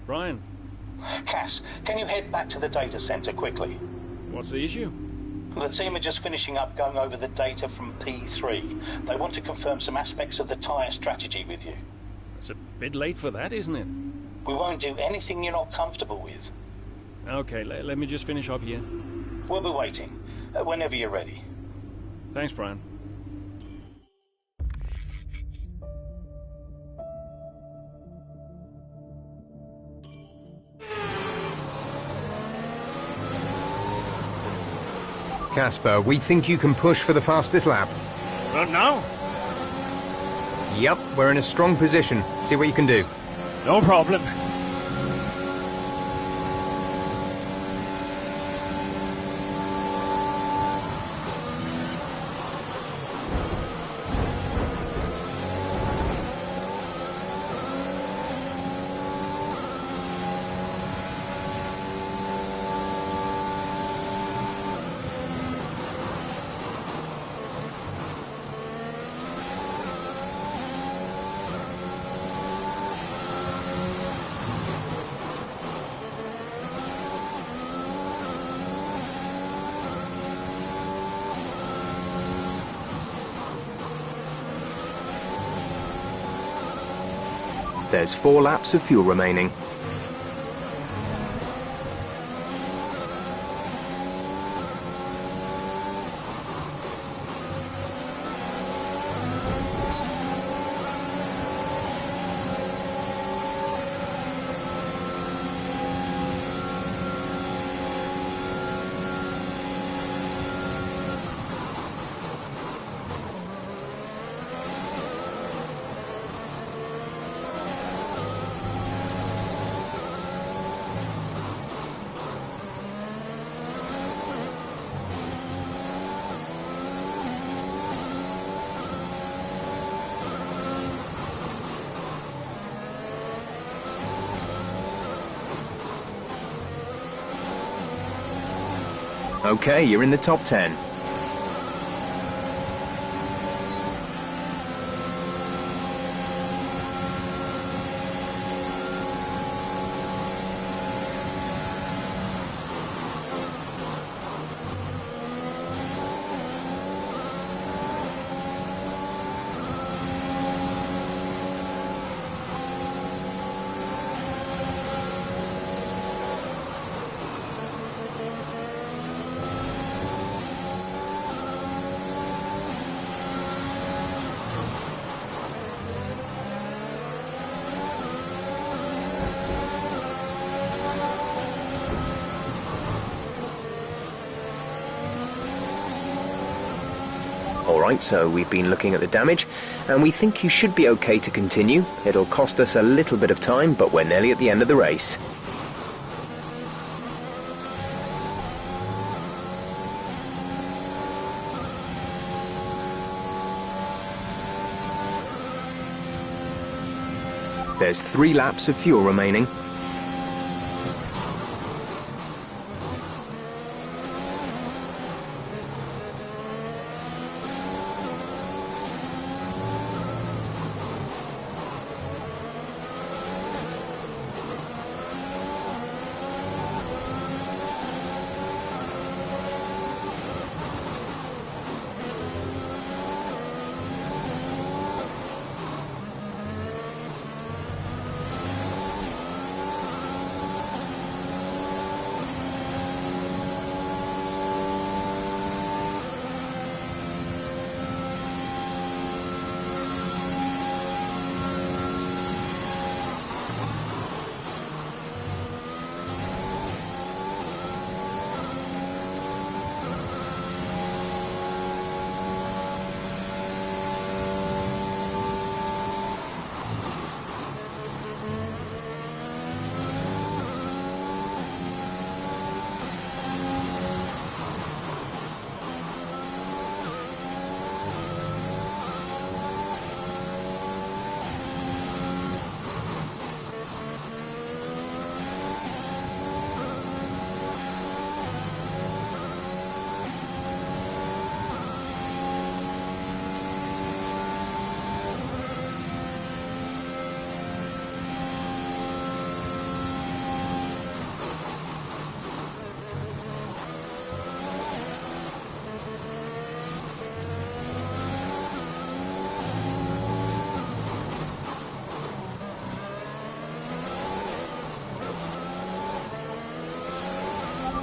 Brian. Cass, can you head back to the data center quickly? What's the issue? The team are just finishing up going over the data from P3. They want to confirm some aspects of the tire strategy with you. It's a bit late for that, isn't it? We won't do anything you're not comfortable with. Okay, let me just finish up here. We'll be waiting. Whenever you're ready. Thanks, Brian. Casper, we think you can push for the fastest lap. Right now? Yep, we're in a strong position. See what you can do. No problem. There's 4 laps of fuel remaining. Okay, you're in the top 10. Alright, so we've been looking at the damage, and we think you should be okay to continue. It'll cost us a little bit of time, but we're nearly at the end of the race. There's 3 laps of fuel remaining.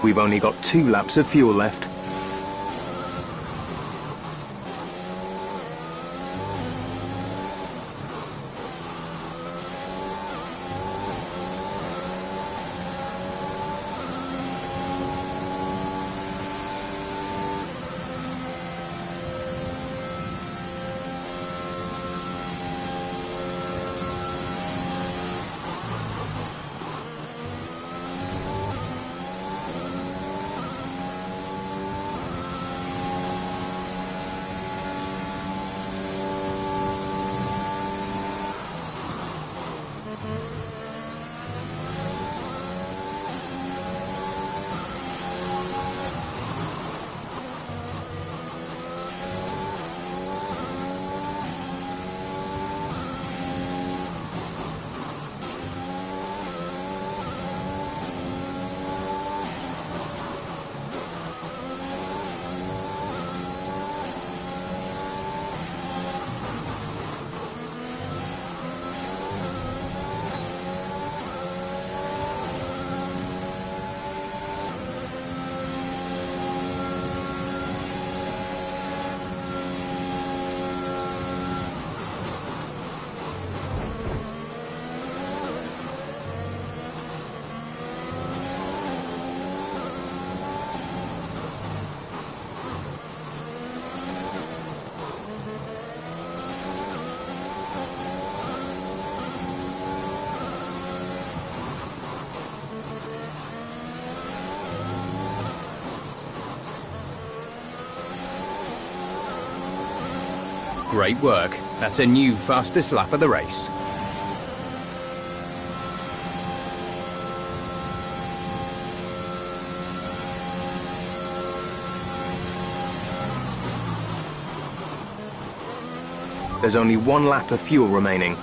We've only got 2 laps of fuel left. Great work. That's a new fastest lap of the race. There's only 1 lap of fuel remaining.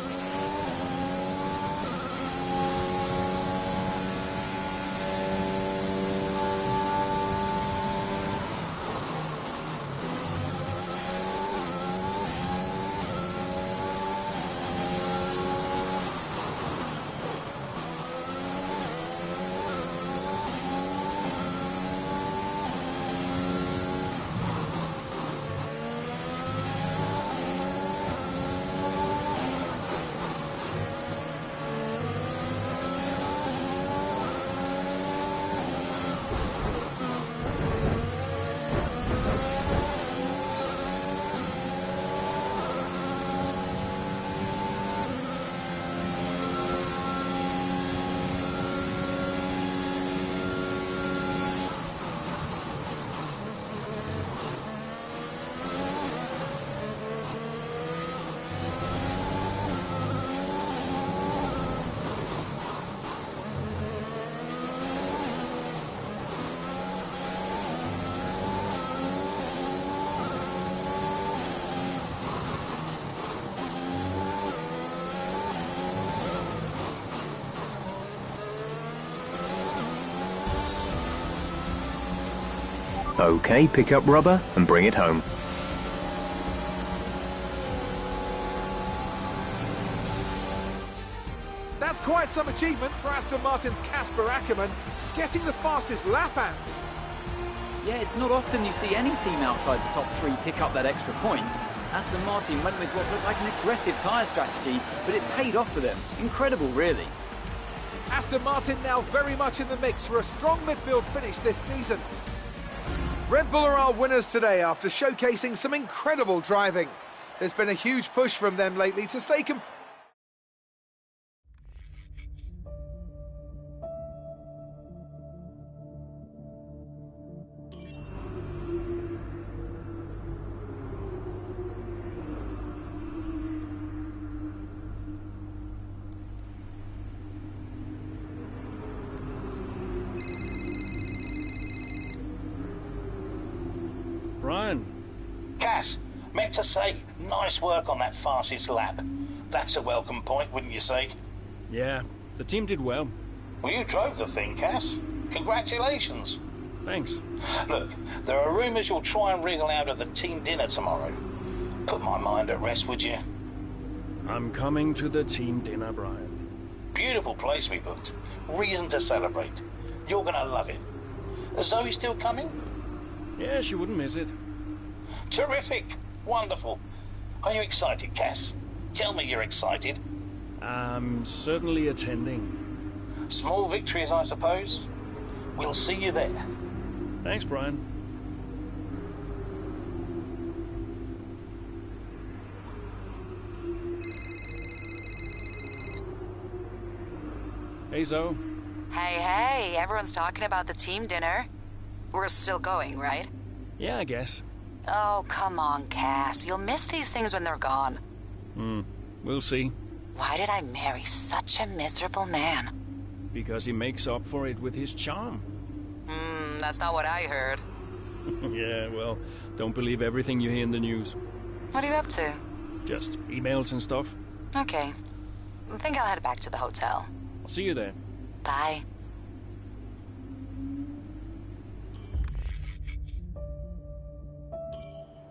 Okay, pick up rubber and bring it home. That's quite some achievement for Aston Martin's Casper Ackermann, getting the fastest lap and... Yeah, it's not often you see any team outside the top 3 pick up that extra point. Aston Martin went with what looked like an aggressive tyre strategy, but it paid off for them. Incredible, really. Aston Martin now very much in the mix for a strong midfield finish this season. Red Bull are our winners today after showcasing some incredible driving. There's been a huge push from them lately to stay Brian. Cass, meant to say, nice work on that fastest lap. That's a welcome point, wouldn't you say? Yeah, the team did well. Well, you drove the thing, Cass. Congratulations. Thanks. Look, there are rumours you'll try and wriggle out of the team dinner tomorrow. Put my mind at rest, would you? I'm coming to the team dinner, Brian. Beautiful place we booked. Reason to celebrate. You're gonna love it. Is Zoe still coming? Yeah, she wouldn't miss it. Terrific. Wonderful. Are you excited, Cass? Tell me you're excited. I'm certainly attending. Small victories, I suppose. We'll see you there. Thanks, Brian. Hey, Zoe. Hey, everyone's talking about the team dinner. We're still going, right? Yeah, I guess. Oh, come on, Cass. You'll miss these things when they're gone. We'll see. Why did I marry such a miserable man? Because he makes up for it with his charm. That's not what I heard. Yeah, well, don't believe everything you hear in the news. What are you up to? Just emails and stuff. Okay. I think I'll head back to the hotel. I'll see you there. Bye.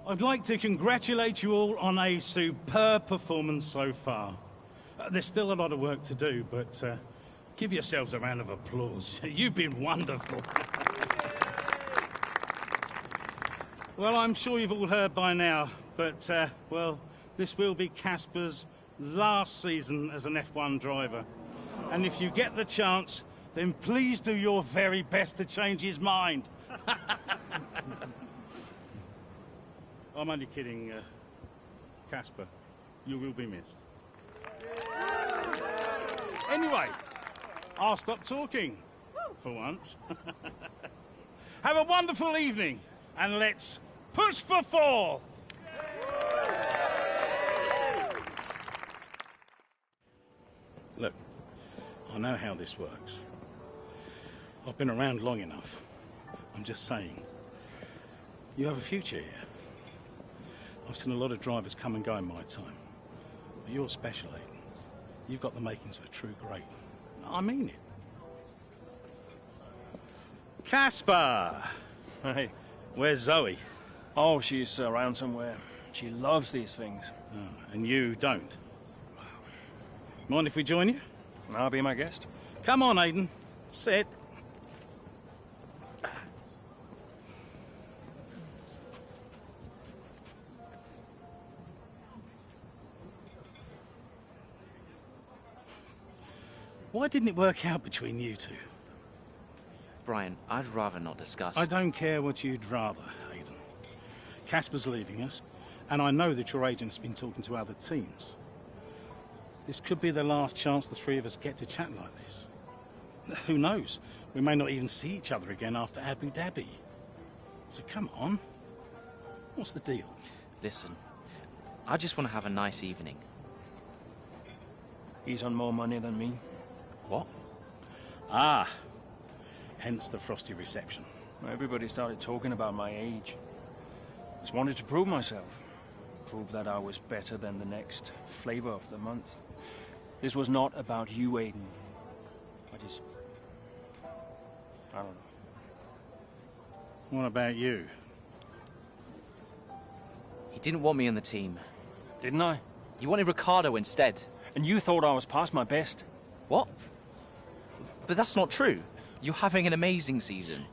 I'd like to congratulate you all on a superb performance so far. There's still a lot of work to do, but give yourselves a round of applause. You've been wonderful. Well, I'm sure you've all heard by now, but, well, this will be Casper's last season as an F1 driver. And if you get the chance, then please do your very best to change his mind. I'm only kidding, Casper. You will be missed. Anyway, I'll stop talking, for once. Have a wonderful evening, and let's push for fourth! Look, I know how this works. I've been around long enough. I'm just saying, you have a future here. I've seen a lot of drivers come and go in my time. But you're special, Aiden. You've got the makings of a true great. I mean it. Casper! Hey. Where's Zoe? Oh, she's around somewhere. She loves these things. Oh, and you don't? Mind if we join you? I'll be my guest. Come on, Aiden. Sit. Why didn't it work out between you two? Brian, I'd rather not discuss. I don't care what you'd rather, Aiden. Casper's leaving us, and I know that your agent's been talking to other teams. This could be the last chance the three of us get to chat like this. Who knows? We may not even see each other again after Abu Dhabi. So come on. What's the deal? Listen, I just want to have a nice evening. He's on more money than me. What? Ah, hence the frosty reception. Everybody started talking about my age. Just wanted to prove myself. Prove that I was better than the next flavor of the month. This was not about you, Aiden. I don't know. What about you? He didn't want me on the team. Didn't I? You wanted Ricardo instead. And you thought I was past my best. What? But that's not true. You're having an amazing season.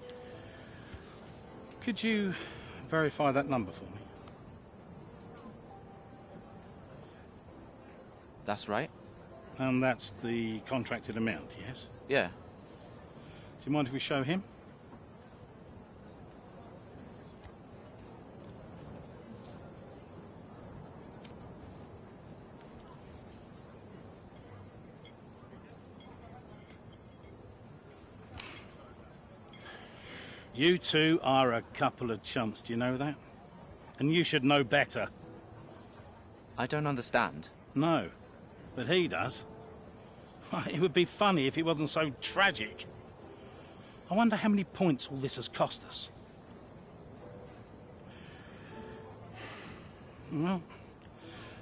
Could you verify that number for me? That's right. And that's the contracted amount, yes? Yeah. Do you mind if we show him? You two are a couple of chumps, do you know that? And you should know better. I don't understand. No, but he does. It would be funny if it wasn't so tragic. I wonder how many points all this has cost us. Well,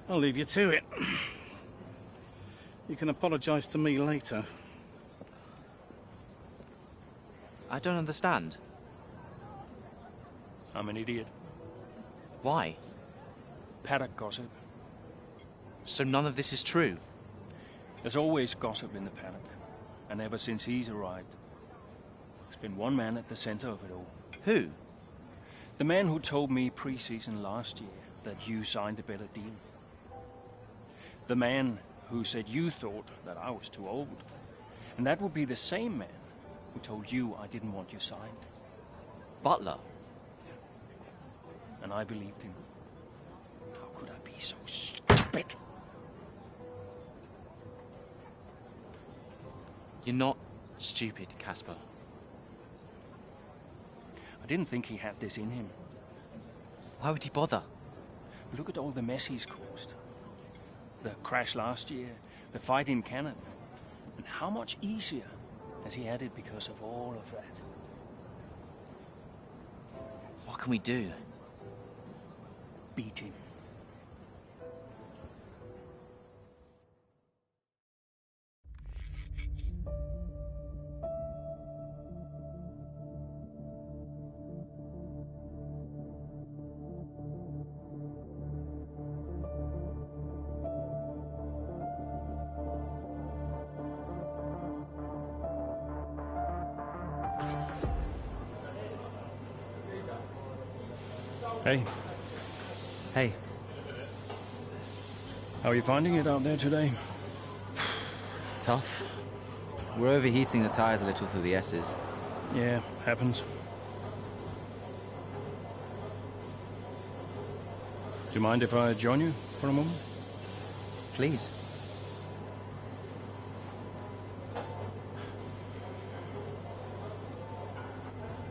I'll leave you to it. You can apologise to me later. I don't understand. I'm an idiot. Why? Paddock gossip. So none of this is true? There's always gossip in the paddock. And ever since he's arrived. There's been one man at the center of it all. Who? The man who told me pre-season last year that you signed a better deal. The man who said you thought that I was too old. And that would be the same man who told you I didn't want you signed. Butler? And I believed him. How could I be so stupid? You're not stupid, Casper. I didn't think he had this in him. Why would he bother? Look at all the mess he's caused. The crash last year, the fight in Kenneth. And how much easier has he had it because of all of that? What can we do? Beat him. Hey, Hey, how are you finding it out there today? tough. We're overheating the tires a little through the S's. Yeah, happens. Do you mind if I join you for a moment? Please.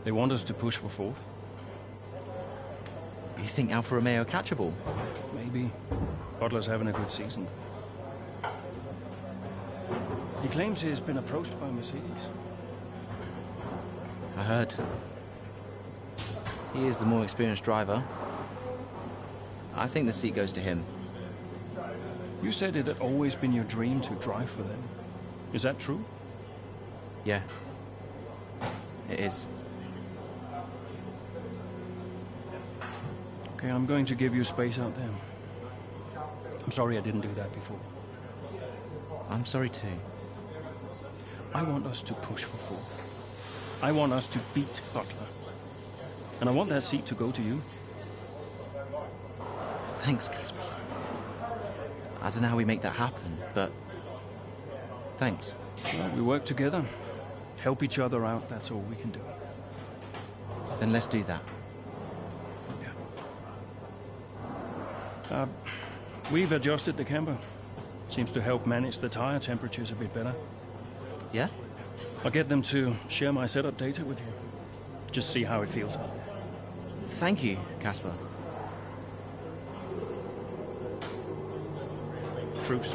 They want us to push for fourth. You think Alfa Romeo catchable? Maybe. Butler's having a good season. He claims he's been approached by Mercedes. I heard. He is the more experienced driver. I think the seat goes to him. You said it had always been your dream to drive for them. Is that true? Yeah. It is. Okay, I'm going to give you space out there. I'm sorry I didn't do that before. I'm sorry too. I want us to push for fourth. I want us to beat Butler. And I want that seat to go to you. Thanks, Casper. I don't know how we make that happen, but thanks. Well, we work together. Help each other out, that's all we can do. Then let's do that. We've adjusted the camber. Seems to help manage the tire temperatures a bit better. Yeah? I'll get them to share my setup data with you. Just see how it feels out there. Thank you, Casper. Truce.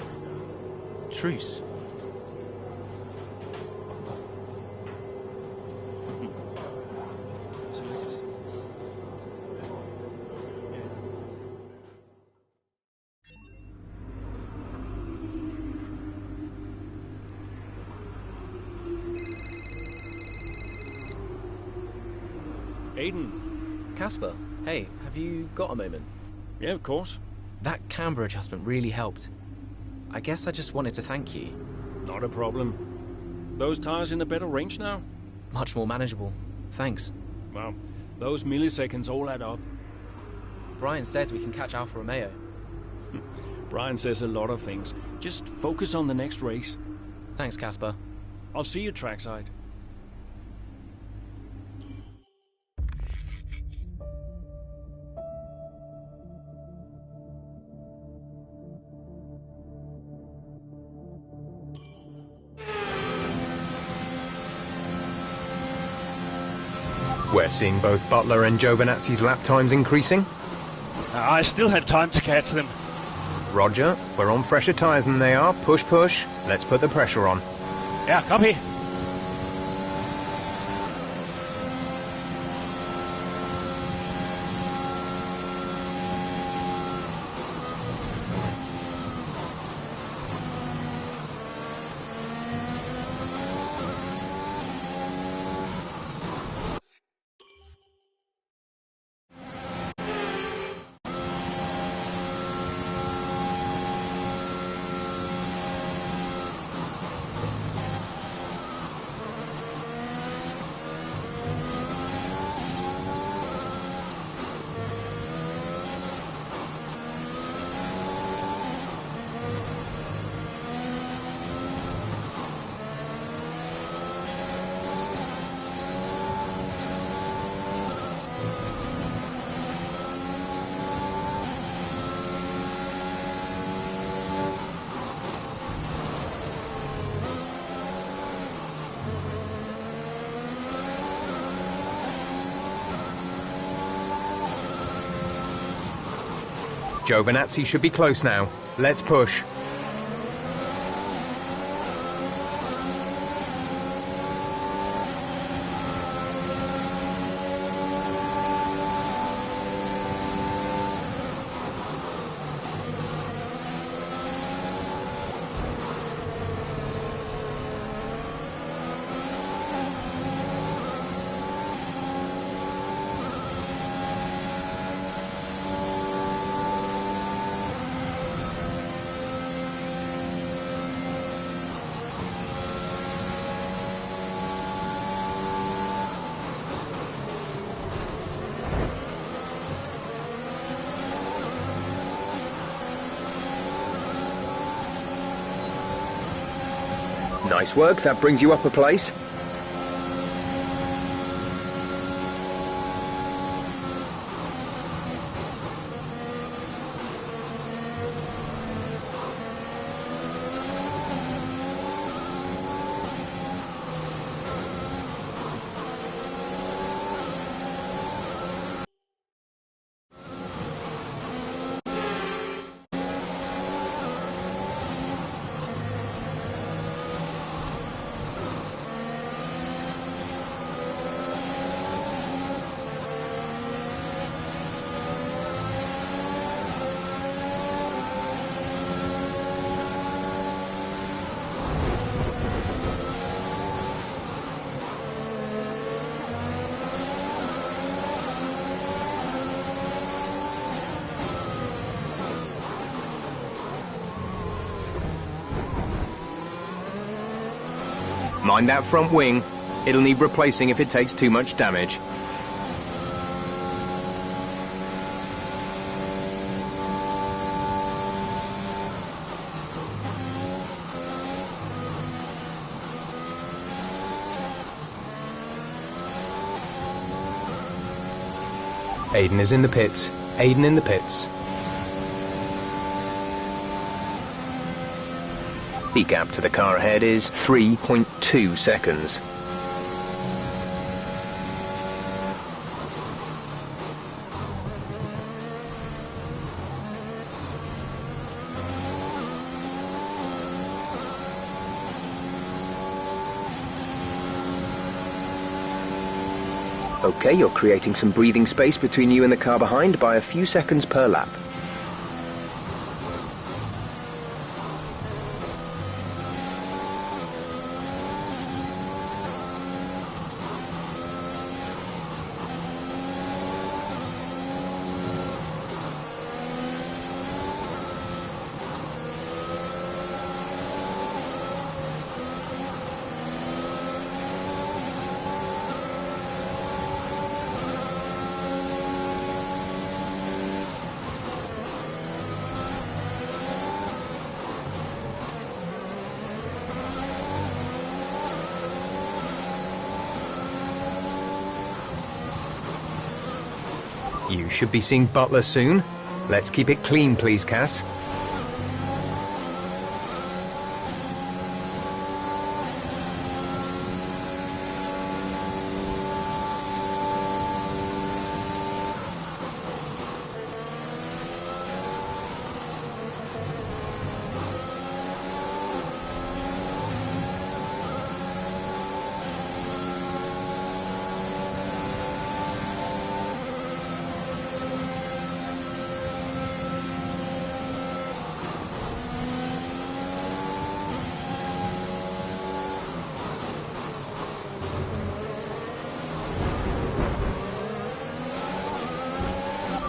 Truce. Aiden. Casper, hey, have you got a moment? Yeah, of course. That camber adjustment really helped. I guess I just wanted to thank you. Not a problem. Those tires in a better range now? Much more manageable. Thanks. Well, those milliseconds all add up. Brian says we can catch Alfa Romeo. Brian says a lot of things. Just focus on the next race. Thanks, Casper. I'll see you trackside. We're seeing both Butler and Giovinazzi's lap times increasing. I still have time to catch them. Roger, we're on fresher tyres than they are. Push, push. Let's put the pressure on. Yeah, copy. Giovinazzi should be close now. Let's push. Nice work, that brings you up a place. Mind that front wing. It'll need replacing if it takes too much damage. Aiden is in the pits. Aiden in the pits. The gap to the car ahead is 3.2 seconds. Okay, you're creating some breathing space between you and the car behind by a few seconds per lap. You should be seeing Butler soon. Let's keep it clean, please, Cass.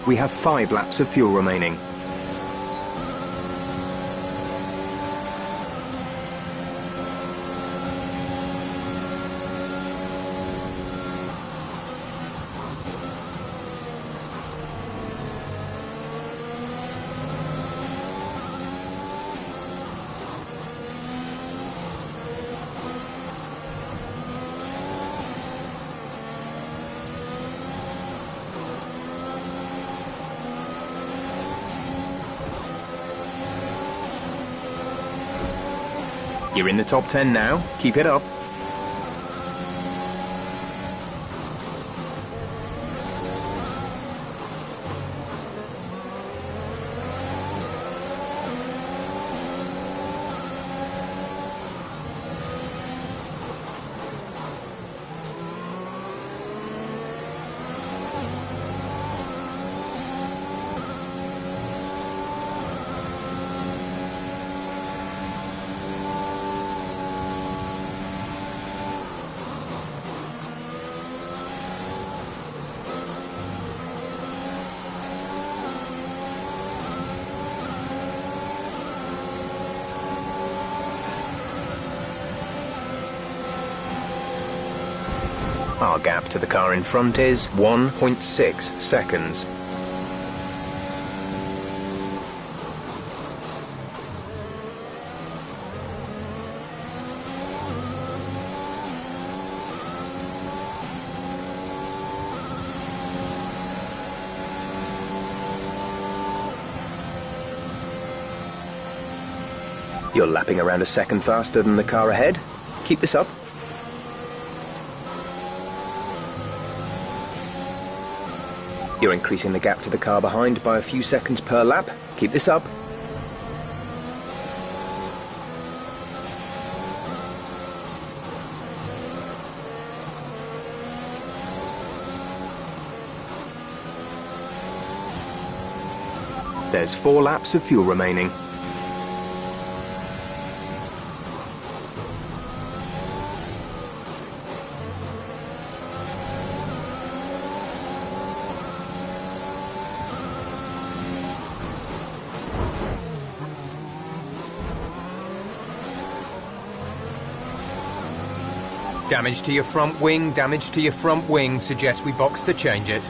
We have 5 laps of fuel remaining. You're in the top 10 now. Keep it up. Our gap to the car in front is 1.6 seconds. You're lapping around a second faster than the car ahead. Keep this up. You're increasing the gap to the car behind by a few seconds per lap. Keep this up. There's 4 laps of fuel remaining. Damage to your front wing, damage to your front wing. Suggest we box to change it.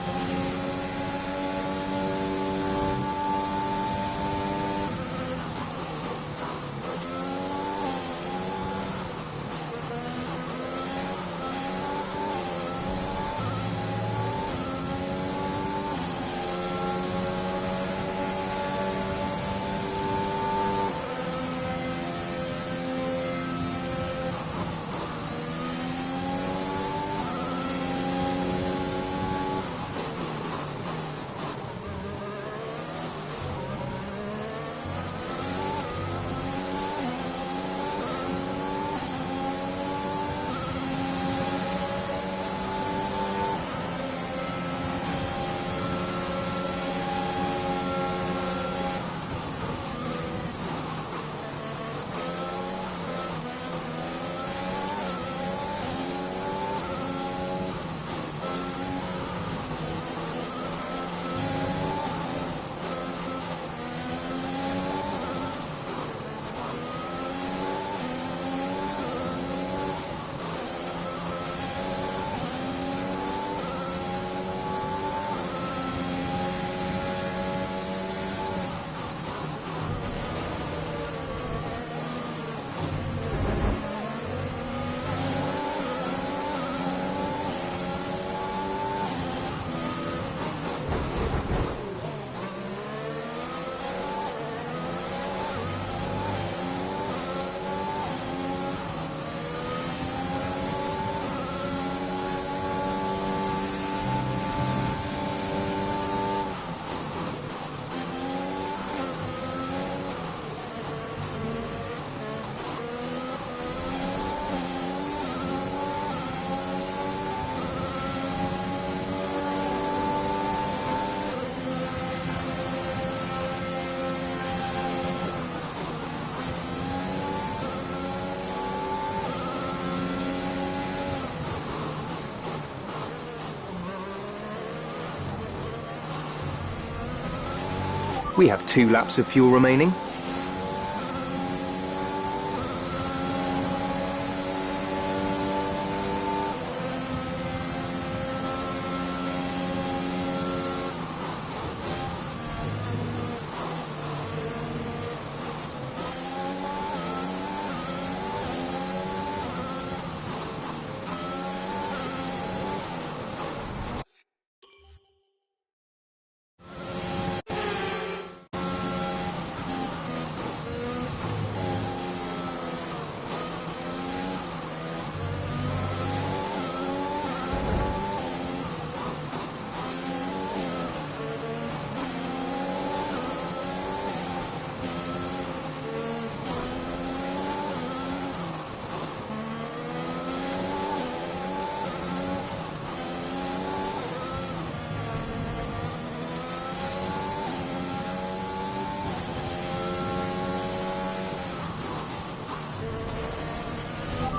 We have 2 laps of fuel remaining.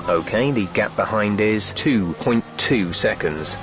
Okay, the gap behind is 2.2 seconds.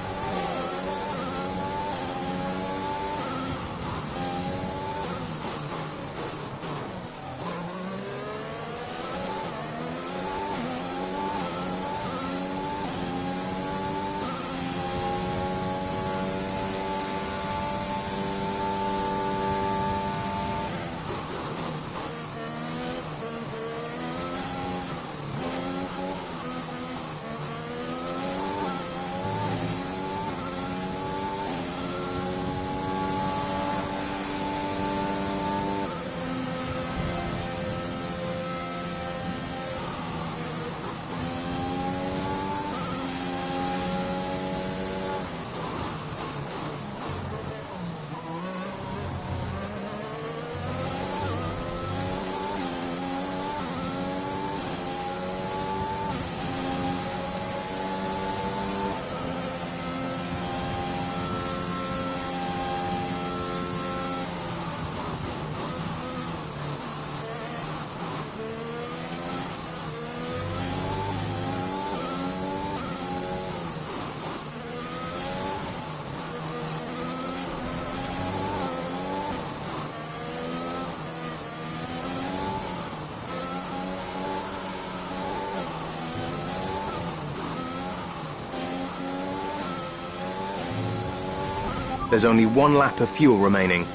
There's only 1 lap of fuel remaining.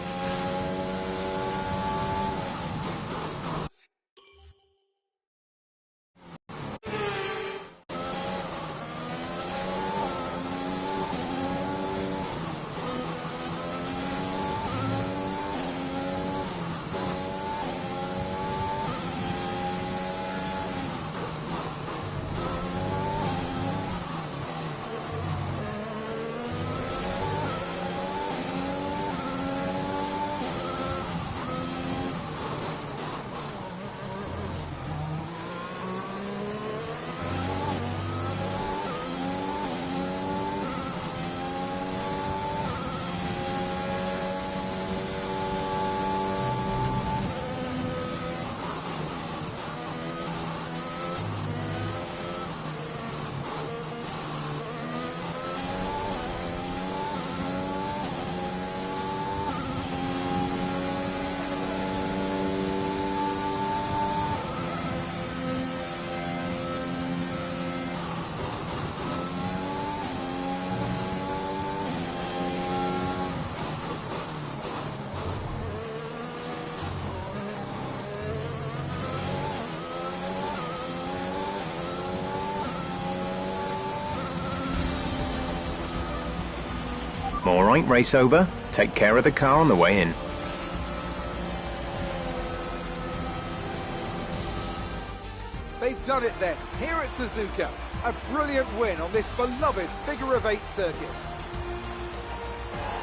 All right, race over. Take care of the car on the way in. They've done it then, here at Suzuka. A brilliant win on this beloved figure-of-8 circuit.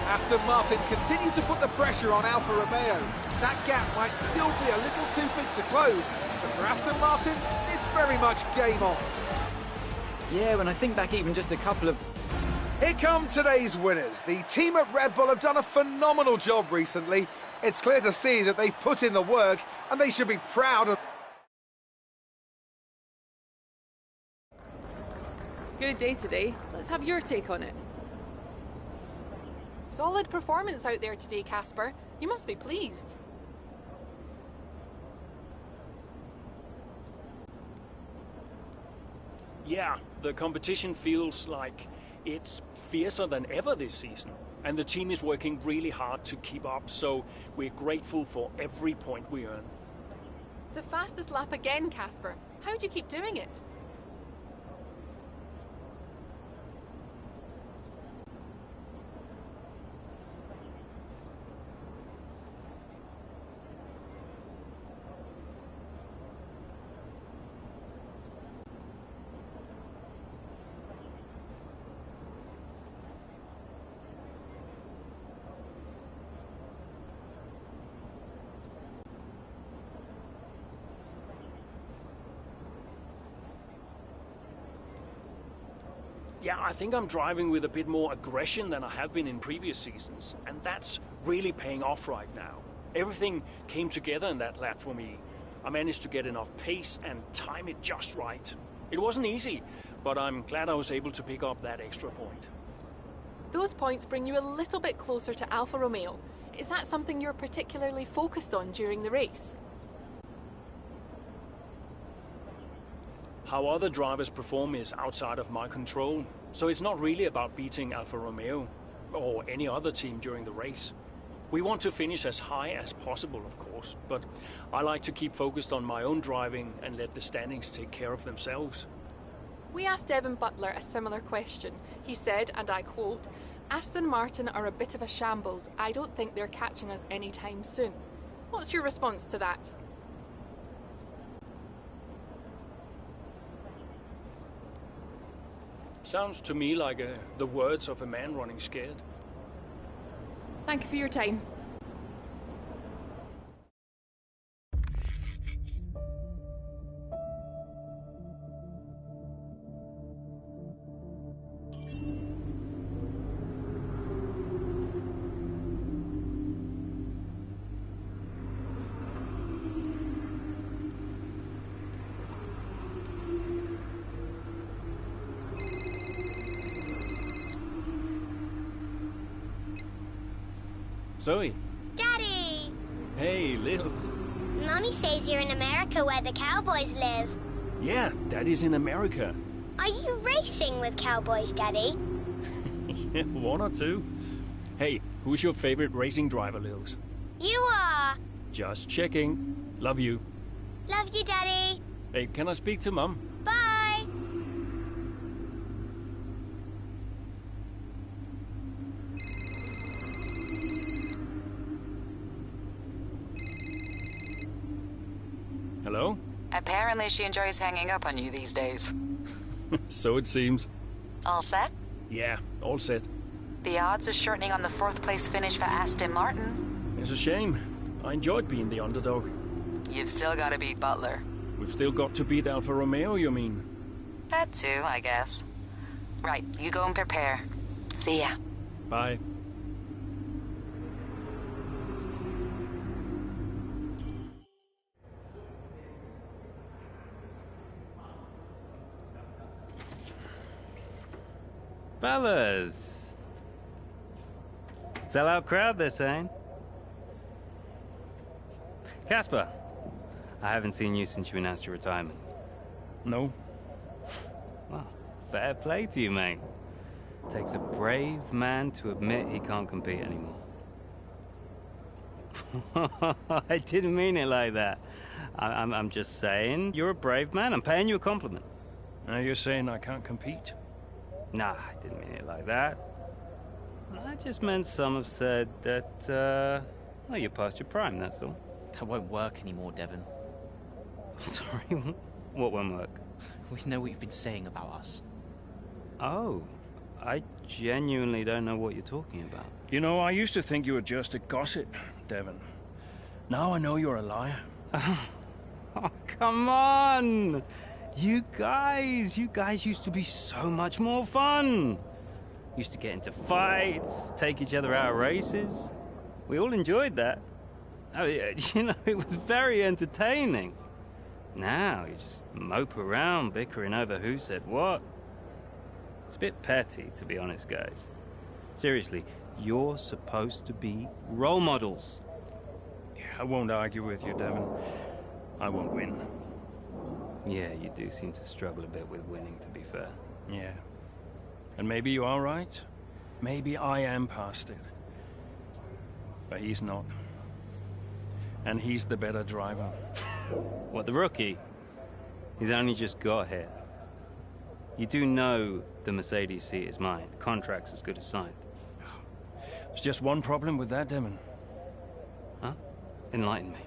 Aston Martin continue to put the pressure on Alfa Romeo. That gap might still be a little too big to close, but for Aston Martin, it's very much game on. Yeah, when I think back even just a couple of... Here come today's winners. The team at Red Bull have done a phenomenal job recently. It's clear to see that they've put in the work, and they should be proud of... Good day today. Let's have your take on it. Solid performance out there today, Casper. You must be pleased. Yeah, the competition feels like it's fiercer than ever this season. And the team is working really hard to keep up, so we're grateful for every point we earn. The fastest lap again, Casper. How do you keep doing it? Yeah, I think I'm driving with a bit more aggression than I have been in previous seasons, and that's really paying off right now. Everything came together in that lap for me. I managed to get enough pace and time it just right. It wasn't easy, but I'm glad I was able to pick up that extra point. Those points bring you a little bit closer to Alfa Romeo. Is that something you're particularly focused on during the race? How other drivers perform is outside of my control, so it's not really about beating Alfa Romeo or any other team during the race. We want to finish as high as possible, of course, but I like to keep focused on my own driving and let the standings take care of themselves. We asked Evan Butler a similar question. He said, and I quote, "Aston Martin are a bit of a shambles. I don't think they're catching us anytime soon." What's your response to that? Sounds to me like the words of a man running scared. Thank you for your time. Zoe. Daddy! Hey, Littles. Mommy says you're in America where the cowboys live. Yeah, Daddy's in America. Are you racing with cowboys, Daddy? Yeah, 1 or 2. Hey, who's your favorite racing driver, Lils? You are. Just checking. Love you. Love you, Daddy. Hey, can I speak to Mum? Bye. Hello? Apparently she enjoys hanging up on you these days. So it seems. All set? Yeah, all set. The odds are shortening on the 4th place finish for Aston Martin. It's a shame. I enjoyed being the underdog. You've still got to beat Butler. We've still got to beat Alfa Romeo, you mean? That too, I guess. Right, you go and prepare. See ya. Bye. Fellas! Sell-out crowd, they're saying. Casper, I haven't seen you since you announced your retirement. No. Well, fair play to you, mate. Takes a brave man to admit he can't compete anymore. I didn't mean it like that. I'm just saying, you're a brave man. I'm paying you a compliment. Now you're saying I can't compete? Nah, I didn't mean it like that. I just meant some have said that, well, you're past your prime, that's all. That won't work anymore, Devon. Sorry, what won't work? We know what you've been saying about us. Oh, I genuinely don't know what you're talking about. You know, I used to think you were just a gossip, Devon. Now I know you're a liar. Oh, come on! You guys used to be so much more fun. Used to get into fights, take each other out of races. We all enjoyed that. I mean, you know, it was very entertaining. Now you just mope around bickering over who said what. It's a bit petty, to be honest, guys. Seriously, you're supposed to be role models. Yeah, I won't argue with you, Devon. I won't win. Yeah, you do seem to struggle a bit with winning, to be fair. Yeah. And maybe you are right. Maybe I am past it. But he's not. And he's the better driver. What, the rookie? He's only just got here. You do know the Mercedes seat is mine. The contract's as good as signed. There's just one problem with that, Devon. Huh? Enlighten me.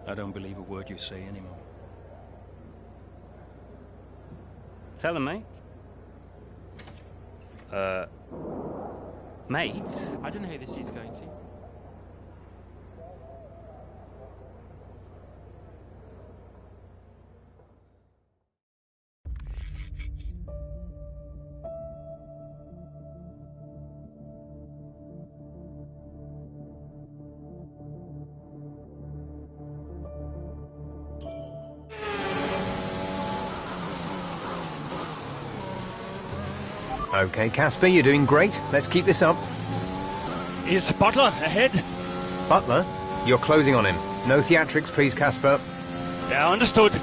I don't believe a word you say anymore. Tell him, mate. Mate? I don't know who this is going to. Okay, Casper, you're doing great. Let's keep this up. Is Butler ahead? Butler? You're closing on him. No theatrics, please, Casper. Yeah, understood.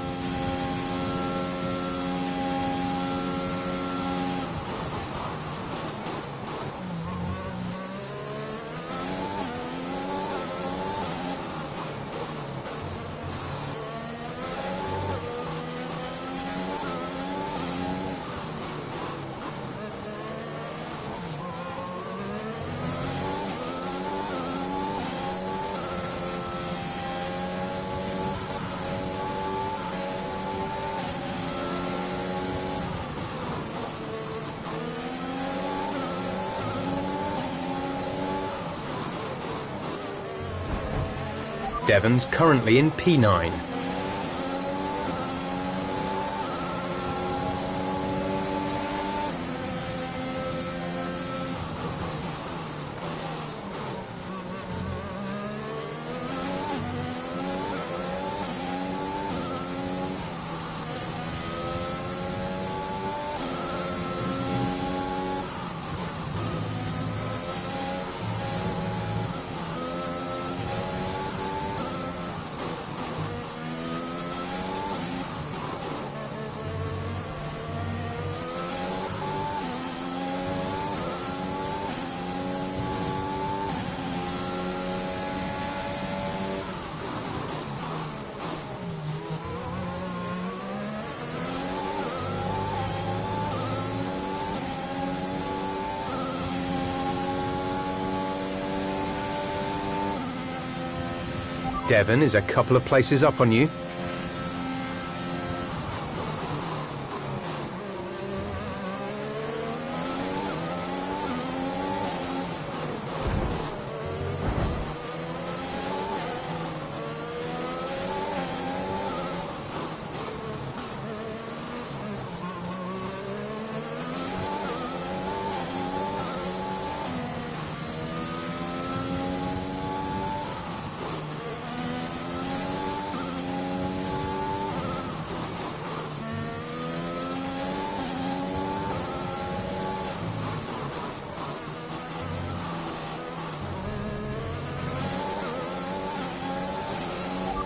Devon's currently in P9. Devon is a couple of places up on you.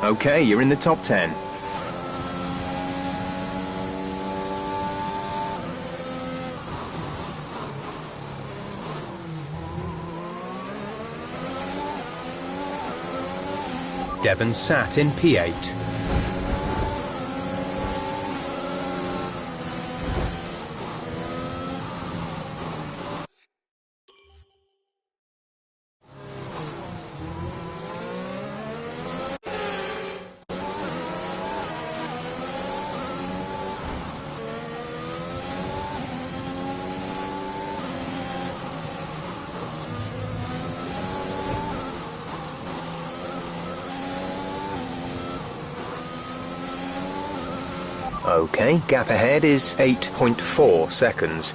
Okay, you're in the top 10. Devon sat in P8. Okay, gap ahead is 8.4 seconds.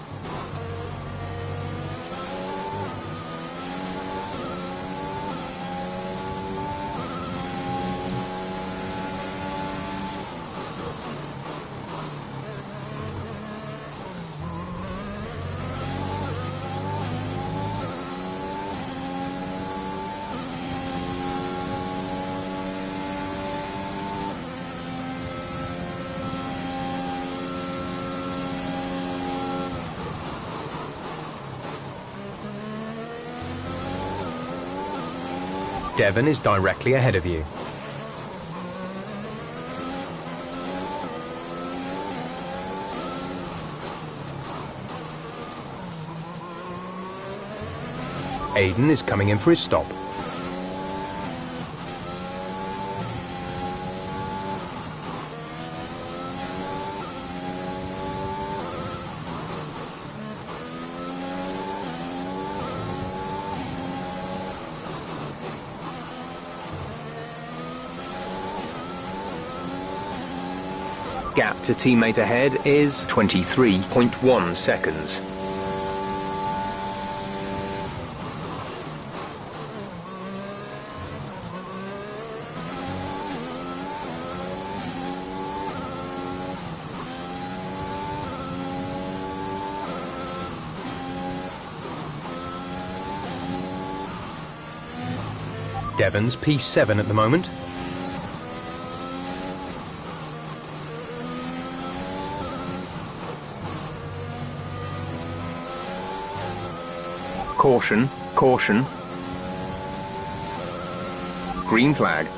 Devon is directly ahead of you. Aiden is coming in for his stop. Gap to teammate ahead is 23.1 seconds. Devon's P7 at the moment. Caution, caution. Green flag.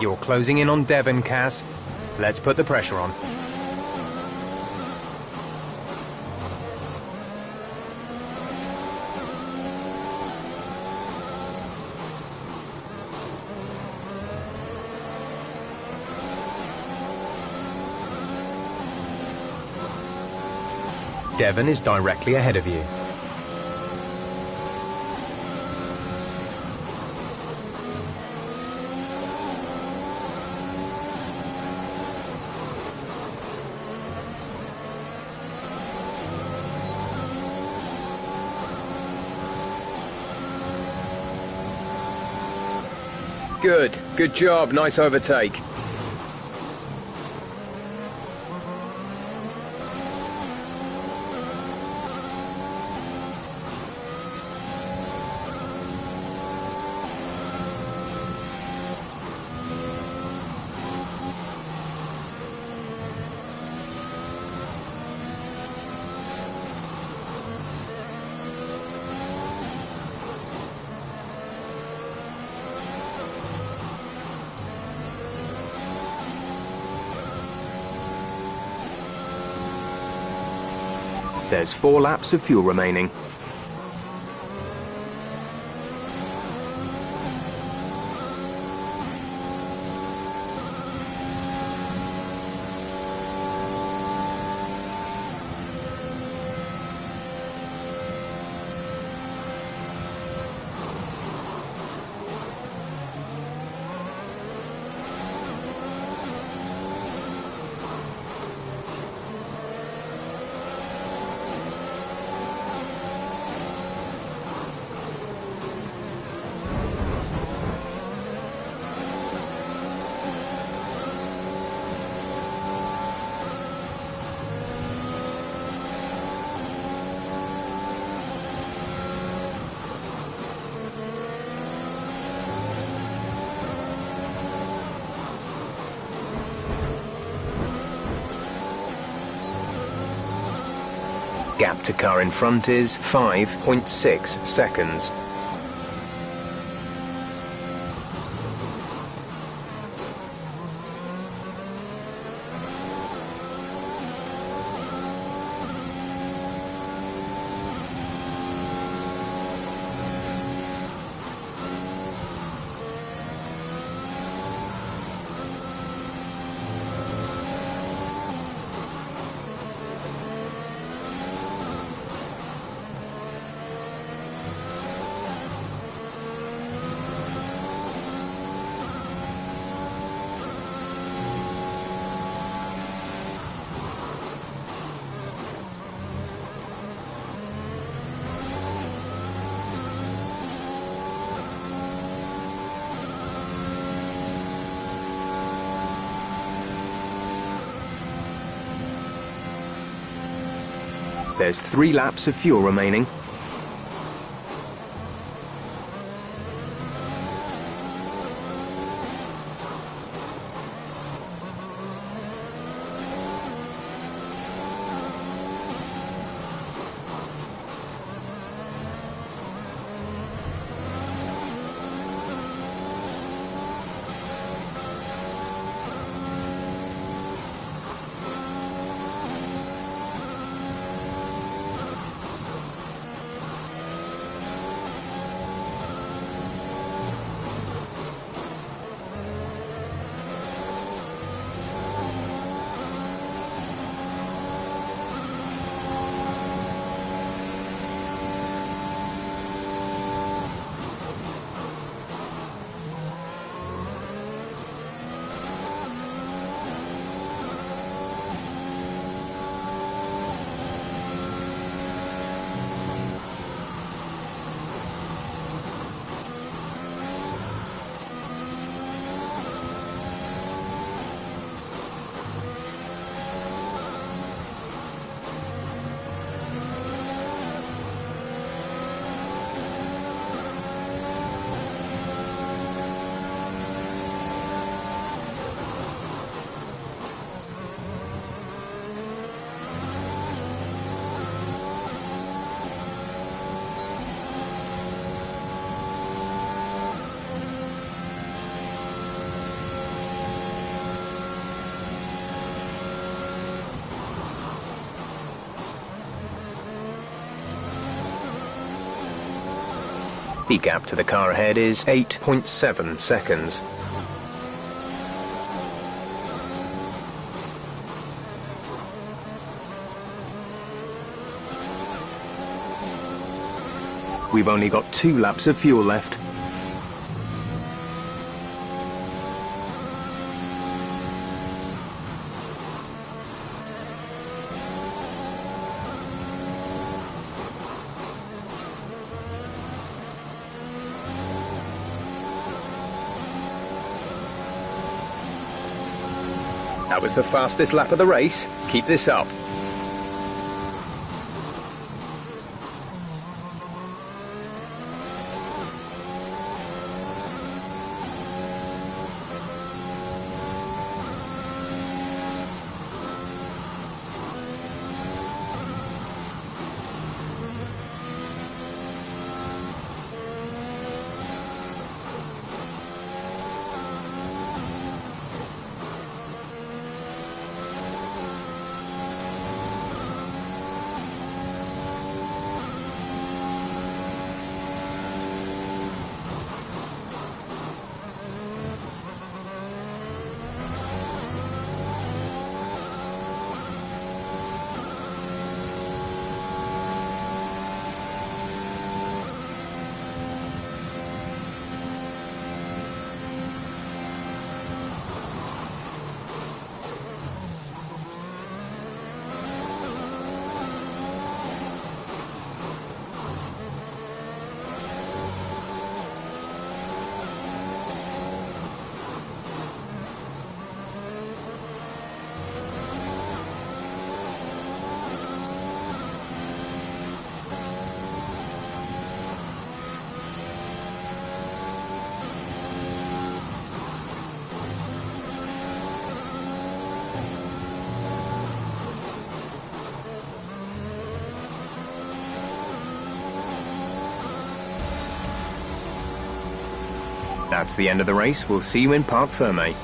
You're closing in on Devon, Cass. Let's put the pressure on. Devon is directly ahead of you. Good job, nice overtake. There's 4 laps of fuel remaining. Gap to car in front is 5.6 seconds. There's 3 laps of fuel remaining. The gap to the car ahead is 8.7 seconds. We've only got 2 laps of fuel left. That was the fastest lap of the race. Keep this up. That's the end of the race. We'll see you in Parc Ferme.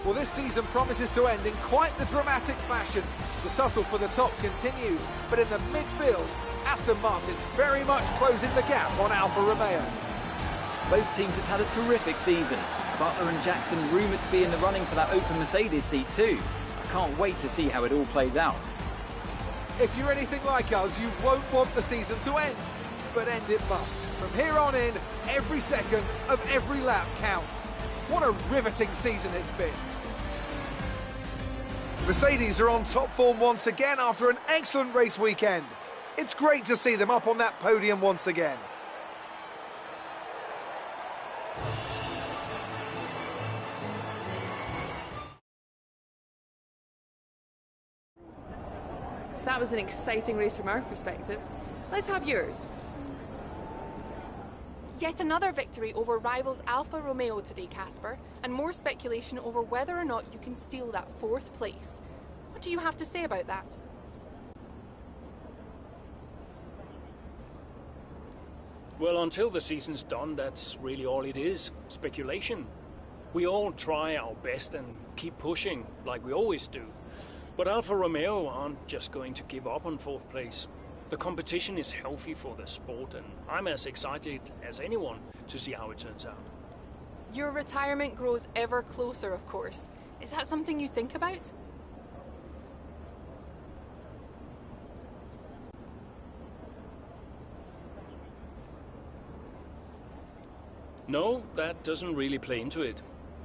Well, this season promises to end in quite the dramatic fashion. The tussle for the top continues, but in the midfield, Aston Martin very much closing the gap on Alfa Romeo. Both teams have had a terrific season. Butler and Jackson rumoured to be in the running for that open Mercedes seat too. I can't wait to see how it all plays out. If you're anything like us, you won't want the season to end, but end it must. From here on in, every second of every lap counts. What a riveting season it's been. Mercedes are on top form once again after an excellent race weekend. It's great to see them up on that podium once again. So that was an exciting race from our perspective. Let's have yours. Yet another victory over rivals Alfa Romeo today, Casper, and more speculation over whether or not you can steal that 4th place. What do you have to say about that? Well, until the season's done, that's really all it is. Speculation. We all try our best and keep pushing, like we always do. But Alfa Romeo aren't just going to give up on 4th place. The competition is healthy for the sport, and I'm as excited as anyone to see how it turns out. Your retirement grows ever closer, of course. Is that something you think about? No, that doesn't really play into it.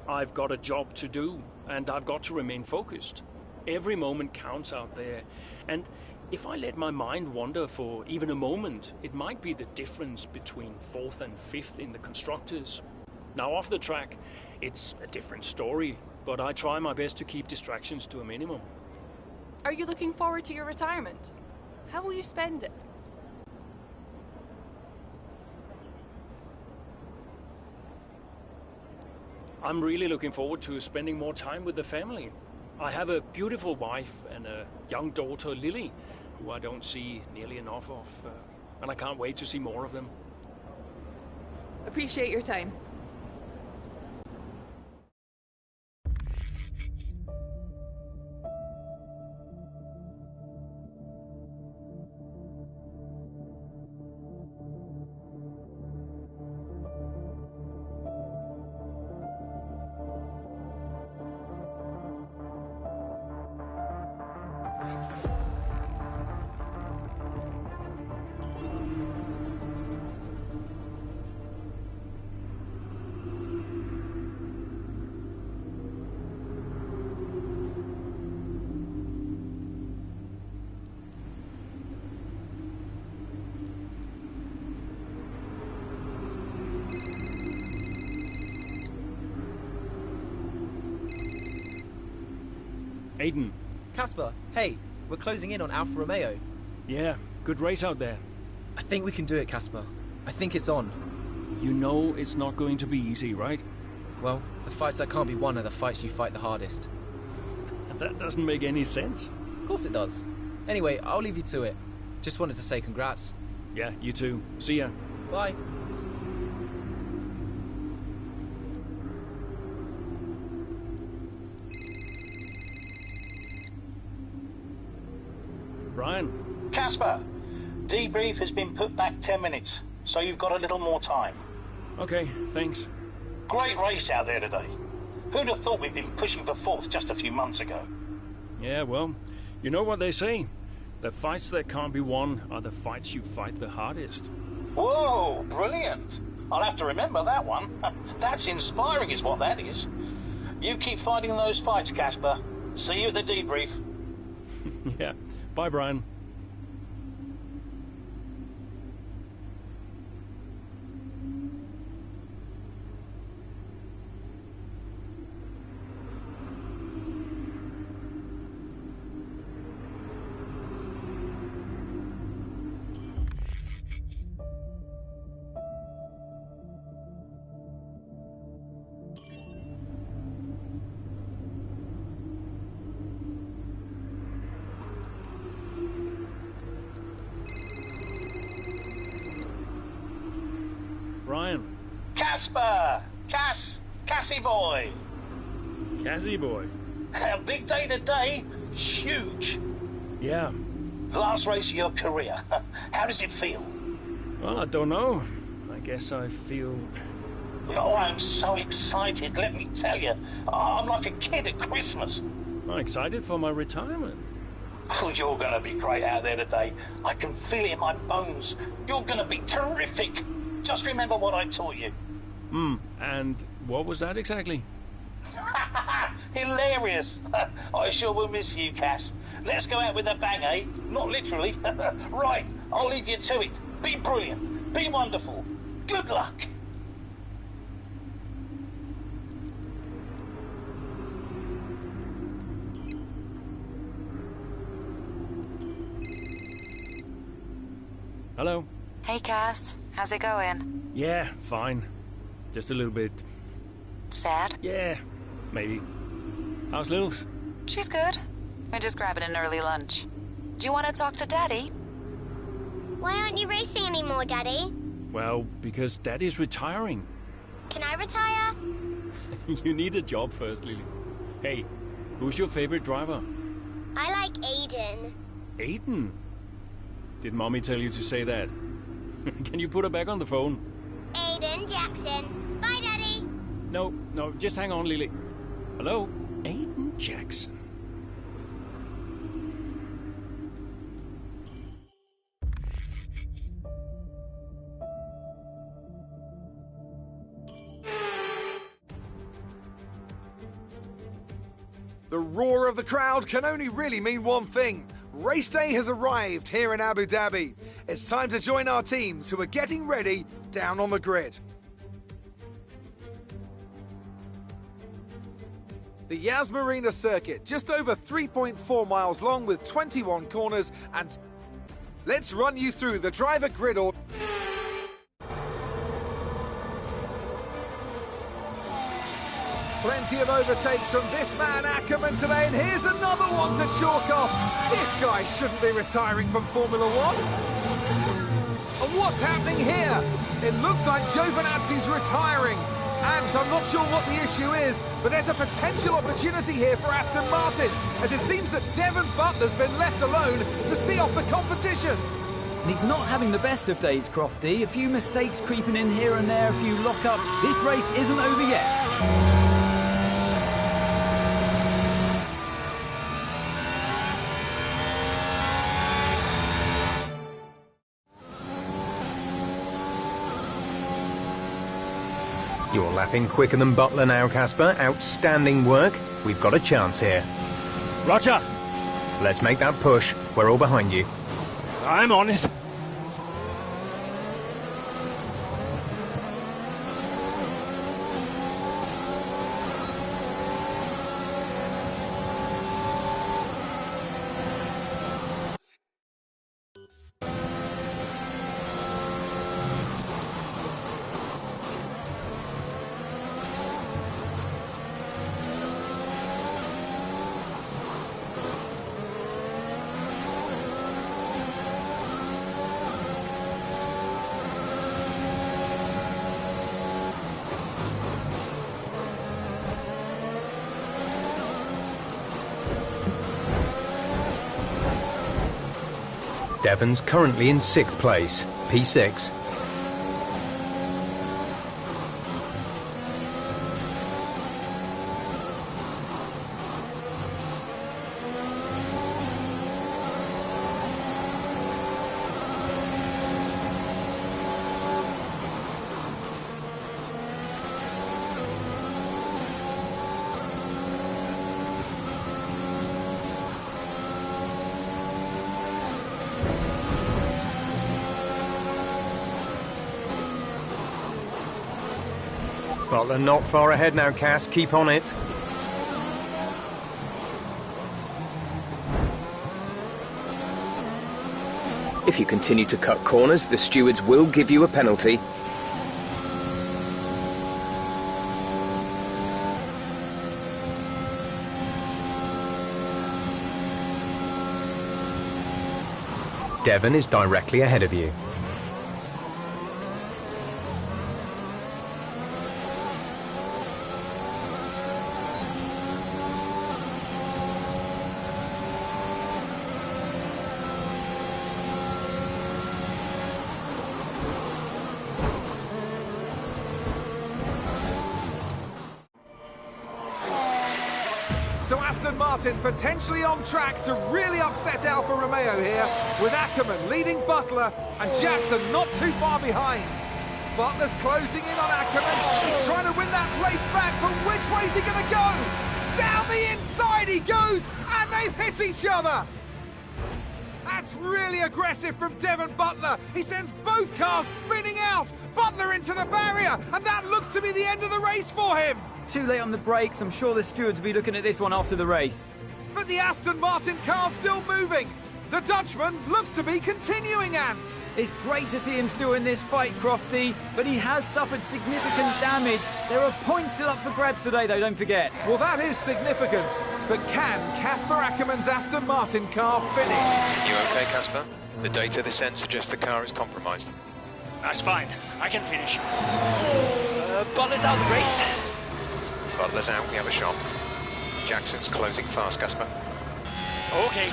I've got a job to do, and I've got to remain focused. Every moment counts out there, and if I let my mind wander for even a moment, it might be the difference between 4th and 5th in the Constructors. Now off the track, it's a different story, but I try my best to keep distractions to a minimum. Are you looking forward to your retirement? How will you spend it? I'm really looking forward to spending more time with the family. I have a beautiful wife and a young daughter, Lily, who I don't see nearly enough of, and I can't wait to see more of them. Appreciate your time. Aiden. Casper, hey, we're closing in on Alfa Romeo. Yeah, good race out there. I think we can do it, Casper. I think it's on. You know it's not going to be easy, right? Well, the fights that can't be won are the fights you fight the hardest. That doesn't make any sense. Of course it does. Anyway, I'll leave you to it. Just wanted to say congrats. Yeah, you too. See ya. Bye. Brian. Casper, debrief has been put back 10 minutes, so you've got a little more time. Okay, thanks. Great race out there today. Who'd have thought we'd been pushing for 4th just a few months ago? Yeah, well, you know what they say. The fights that can't be won are the fights you fight the hardest. Whoa, brilliant. I'll have to remember that one. That's inspiring is what that is. You keep fighting those fights, Casper. See you at the debrief. Yeah. Bye, Brian. Brian. Casper! Cassie boy! Cassie boy. A big day today. Huge. Yeah. Last race of your career. How does it feel? Well, I don't know. I guess I feel... Oh, I'm so excited, let me tell you. I'm like a kid at Christmas. I'm excited for my retirement. Oh, you're going to be great out there today. I can feel it in my bones. You're going to be terrific. Just remember what I taught you. And what was that exactly? Hilarious. I sure will miss you, Cass. Let's go out with a bang, eh? Not literally. Right, I'll leave you to it. Be brilliant. Be wonderful. Good luck. Hello? Hey, Cass. How's it going? Yeah, fine. Just a little bit... Sad? Yeah, maybe. How's Lils? She's good. We're just grabbing an early lunch. Do you want to talk to Daddy? Why aren't you racing anymore, Daddy? Well, because Daddy's retiring. Can I retire? You need a job first, Lily. Hey, who's your favorite driver? I like Aiden. Aiden? Did Mommy tell you to say that? Can you put her back on the phone? Aiden Jackson. Bye, Daddy. No, just hang on, Lily. Hello? Aiden Jackson. The roar of the crowd can only really mean one thing. Race day has arrived here in Abu Dhabi. It's time to join our teams who are getting ready down on the grid. The Yas Marina circuit, just over 3.4 miles long with 21 corners, and let's run you through the driver grid order. Plenty of overtakes from this man Ackerman today, and here's another one to chalk off. This guy shouldn't be retiring from Formula One. And what's happening here? It looks like Giovinazzi's retiring. And I'm not sure what the issue is, but there's a potential opportunity here for Aston Martin, as it seems that Devon Butler's been left alone to see off the competition. And he's not having the best of days, Crofty. A few mistakes creeping in here and there, a few lockups. This race isn't over yet. You're lapping quicker than Butler now, Casper. Outstanding work. We've got a chance here. Roger! Let's make that push. We're all behind you. I'm on it. Devon's currently in 6th place, P6. Butler not far ahead now, Cass. Keep on it. If you continue to cut corners, the stewards will give you a penalty. Devon is directly ahead of you. So Aston Martin potentially on track to really upset Alfa Romeo here, with Ackerman leading Butler and Jackson not too far behind. Butler's closing in on Ackerman. He's trying to win that race back, but which way's he going to go? Down the inside he goes, and they've hit each other. That's really aggressive from Devon Butler. He sends both cars spinning out. Butler into the barrier, and that looks to be the end of the race for him. Too late on the brakes. I'm sure the stewards will be looking at this one after the race. But the Aston Martin car's still moving. The Dutchman looks to be continuing, Ant. It's great to see him still in this fight, Crofty, but he has suffered significant damage. There are points still up for grabs today, though, don't forget. Well, that is significant. But can Casper Ackerman's Aston Martin car finish? You okay, Casper? The data this end suggests the car is compromised. That's fine. I can finish. Butler's out of the race. Butler's out, we have a shot. Jackson's closing fast, Casper. Okay.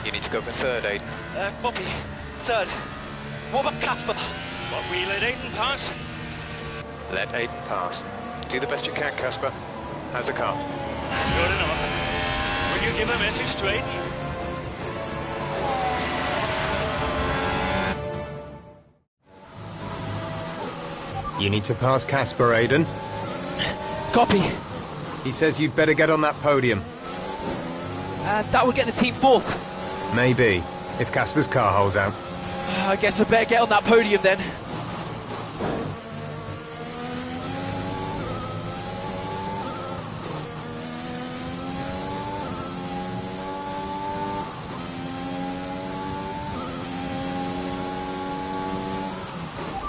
You need to go for third, Aiden. Copy. Third. What about Casper? What, we let Aiden pass? Let Aiden pass. Do the best you can, Casper. How's the car? Good enough. Will you give a message to Aiden? You need to pass Casper, Aiden. Copy. He says you'd better get on that podium. That would get the team fourth. Maybe, if Casper's car holds out. I guess I better get on that podium then.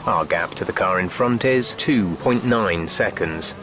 Our gap to the car in front is 2.9 seconds.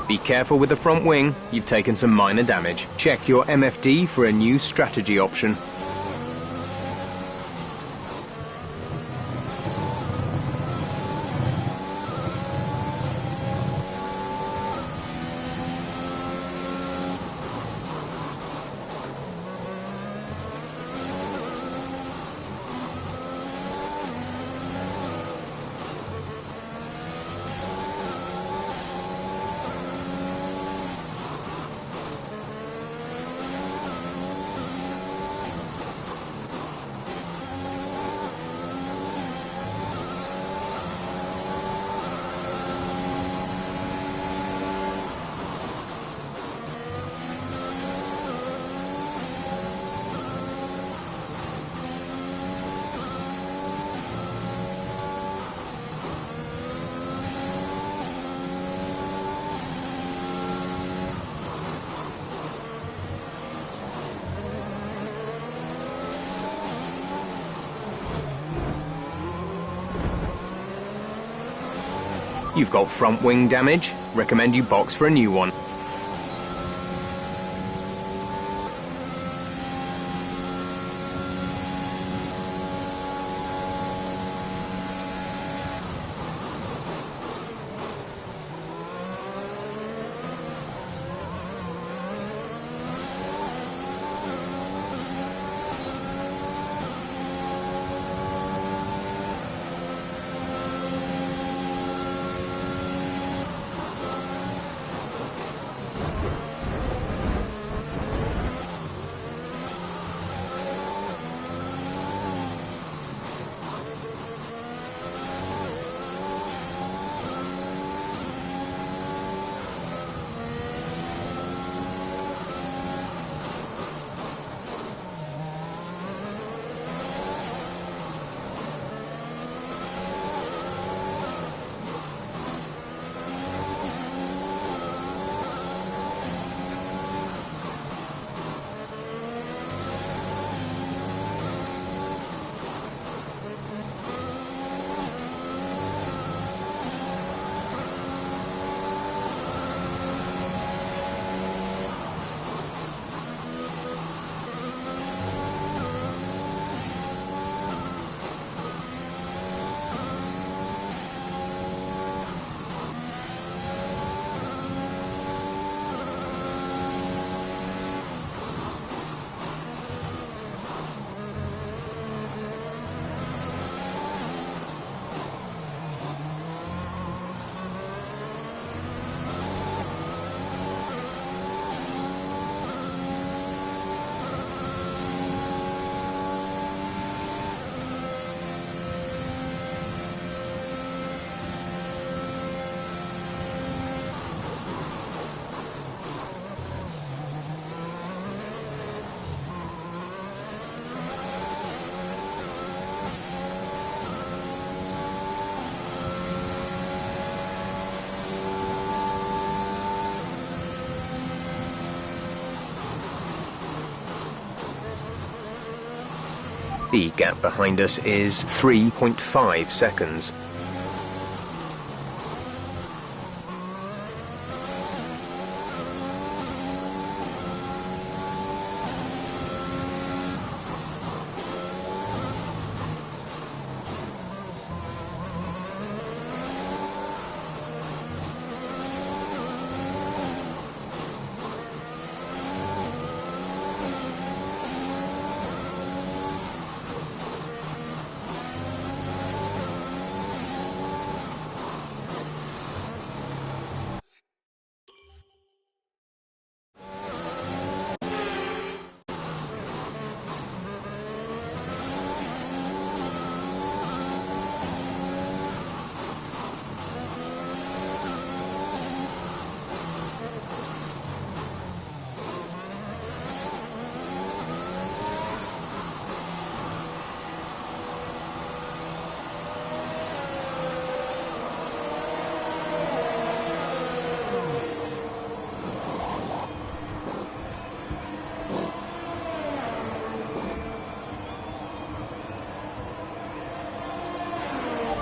Be careful with the front wing, you've taken some minor damage. Check your MFD for a new strategy option. You've got front wing damage. Recommend you box for a new one. The gap behind us is 3.5 seconds.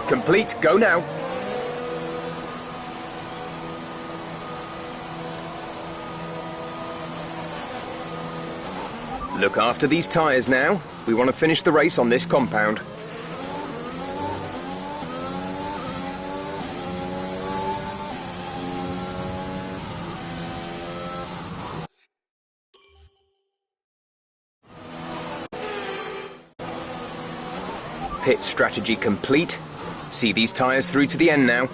Complete, go now. Look after these tyres now. We want to finish the race on this compound. Pit strategy complete. See these tyres through to the end now.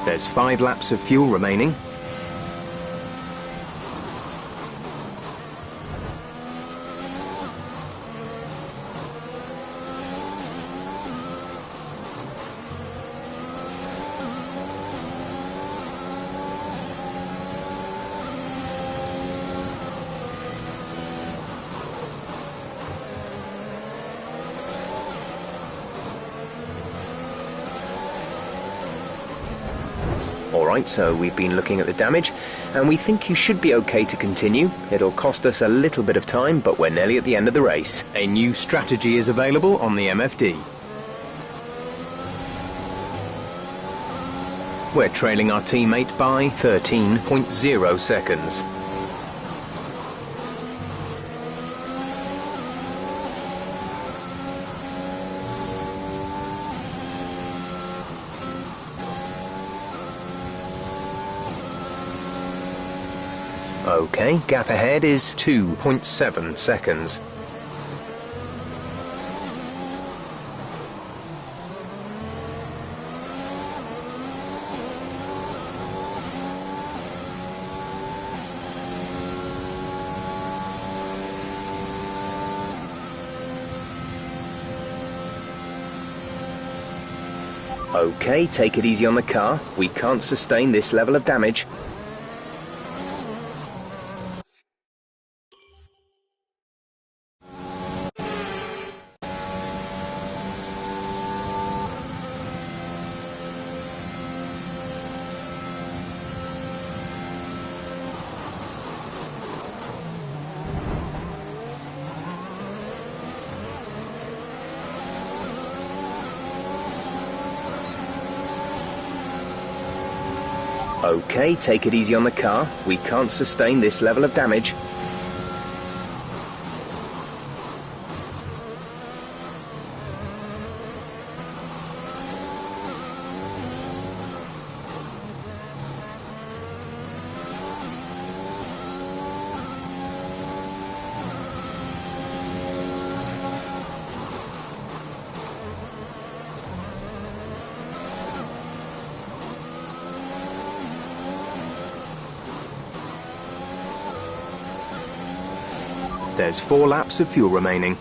There's 5 laps of fuel remaining. Alright, so we've been looking at the damage, and we think you should be okay to continue. It'll cost us a little bit of time, but we're nearly at the end of the race. A new strategy is available on the MFD. We're trailing our teammate by 13.0 seconds. Okay, gap ahead is 2.7 seconds. Okay, take it easy on the car. We can't sustain this level of damage. Okay, take it easy on the car. We can't sustain this level of damage. There's 4 laps of fuel remaining.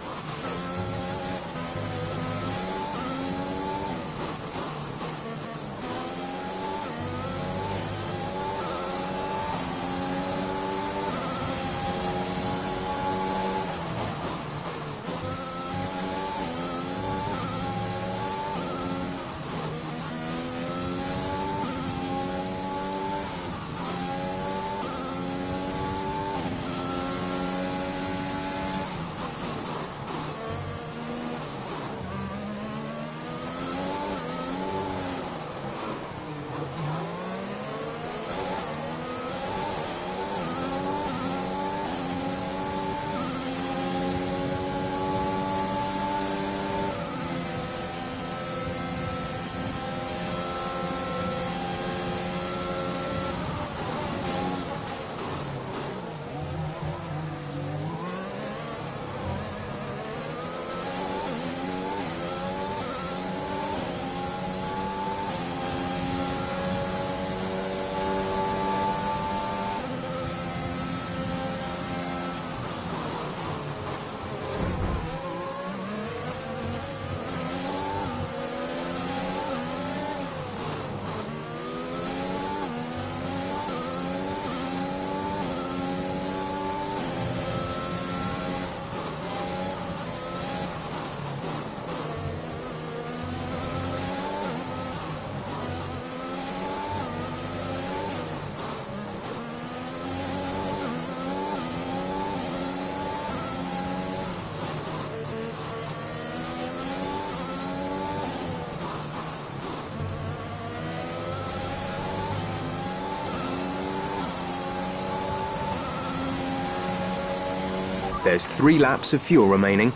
There's 3 laps of fuel remaining.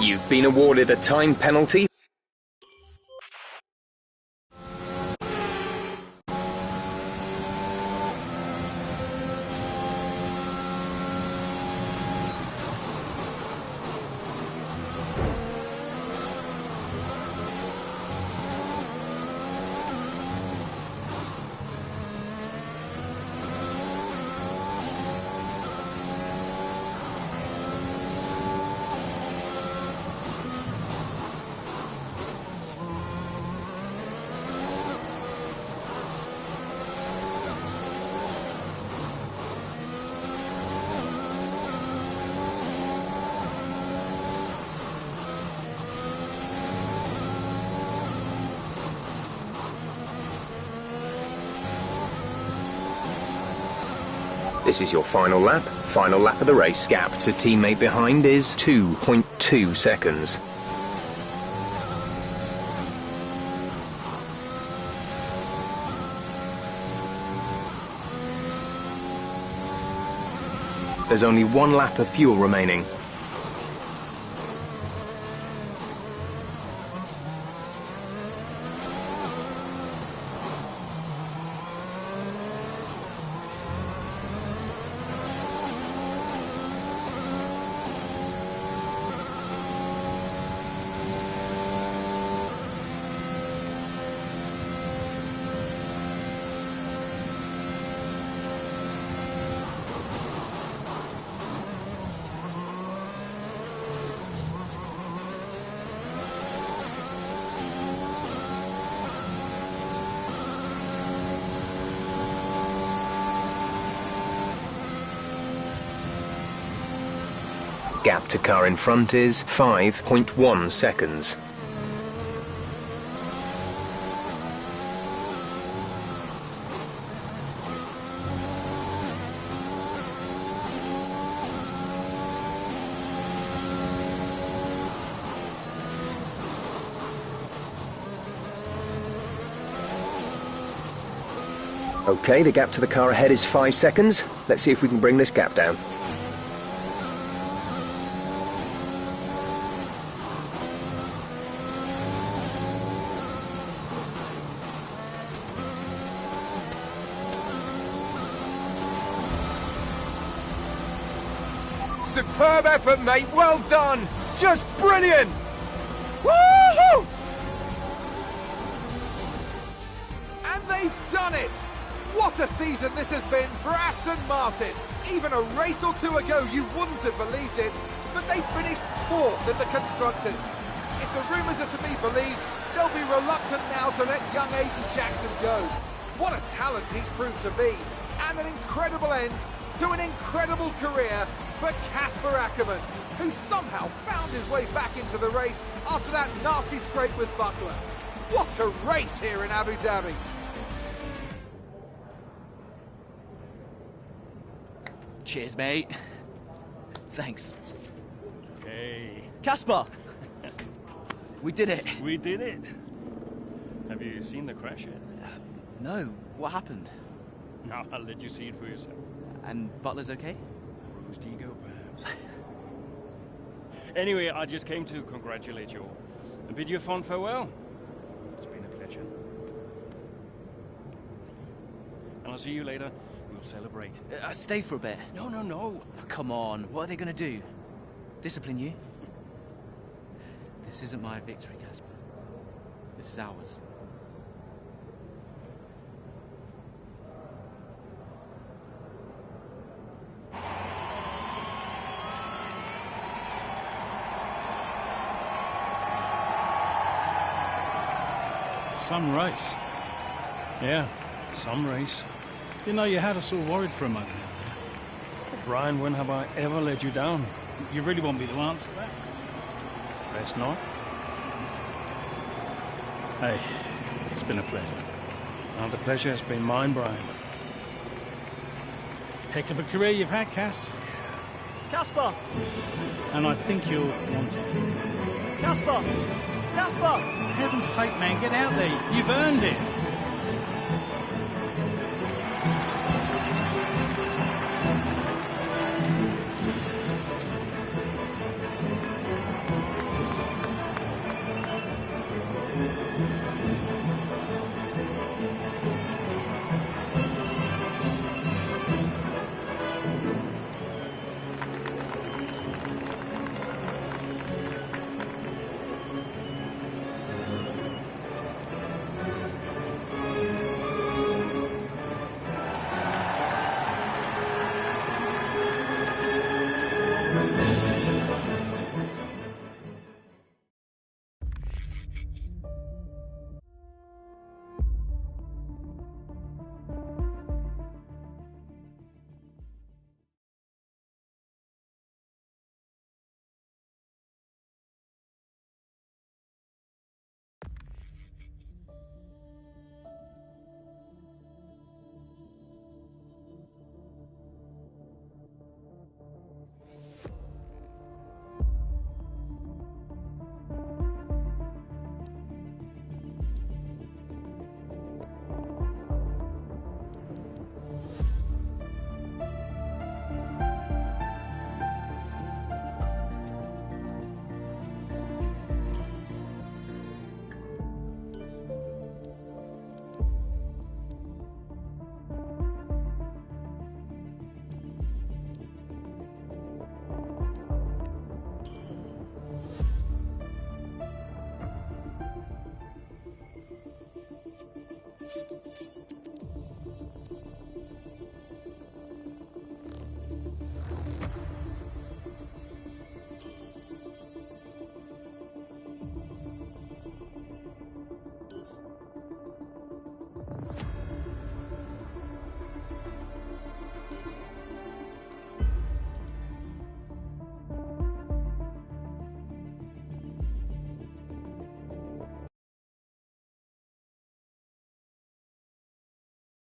You've been awarded a time penalty. This is your final lap of the race. Gap to teammate behind is 2.2 seconds. There's only 1 lap of fuel remaining. gap to car in front is 5.1 seconds. Okay, the gap to the car ahead is 5 seconds. Let's see if we can bring this gap down. Superb effort, mate. Well done. Just brilliant. Woohoo! And they've done it. What a season this has been for Aston Martin. Even a race or two ago, you wouldn't have believed it, but they finished 4th in the Constructors. If the rumours are to be believed, they'll be reluctant now to let young Aiden Jackson go. What a talent he's proved to be, and an incredible end to an incredible career for Casper Ackermann, who somehow found his way back into the race after that nasty scrape with Buckler. What a race here in Abu Dhabi. Cheers, mate. Thanks. Hey. Casper! We did it. We did it. Have you seen the crash yet? No. What happened? No, I'll let you see it for yourself. And Butler's okay? Bruised ego, perhaps. Anyway, I just came to congratulate you all and bid you a fond farewell. It's been a pleasure. And I'll see you later. We'll celebrate. Stay for a bit. No, no, no. Oh, come on. What are they going to do? Discipline you? This isn't my victory, Casper. This is ours. Some race. Yeah, some race. You know, you had us all worried for a moment out there. Brian, when have I ever let you down? You really want me to answer that? Best not. Hey, it's been a pleasure. Now, the pleasure has been mine, Brian. Heck of a career you've had, Cass. Casper! And I think you'll want it. Casper! Casper! For heaven's sake, man, get out there. You've earned it.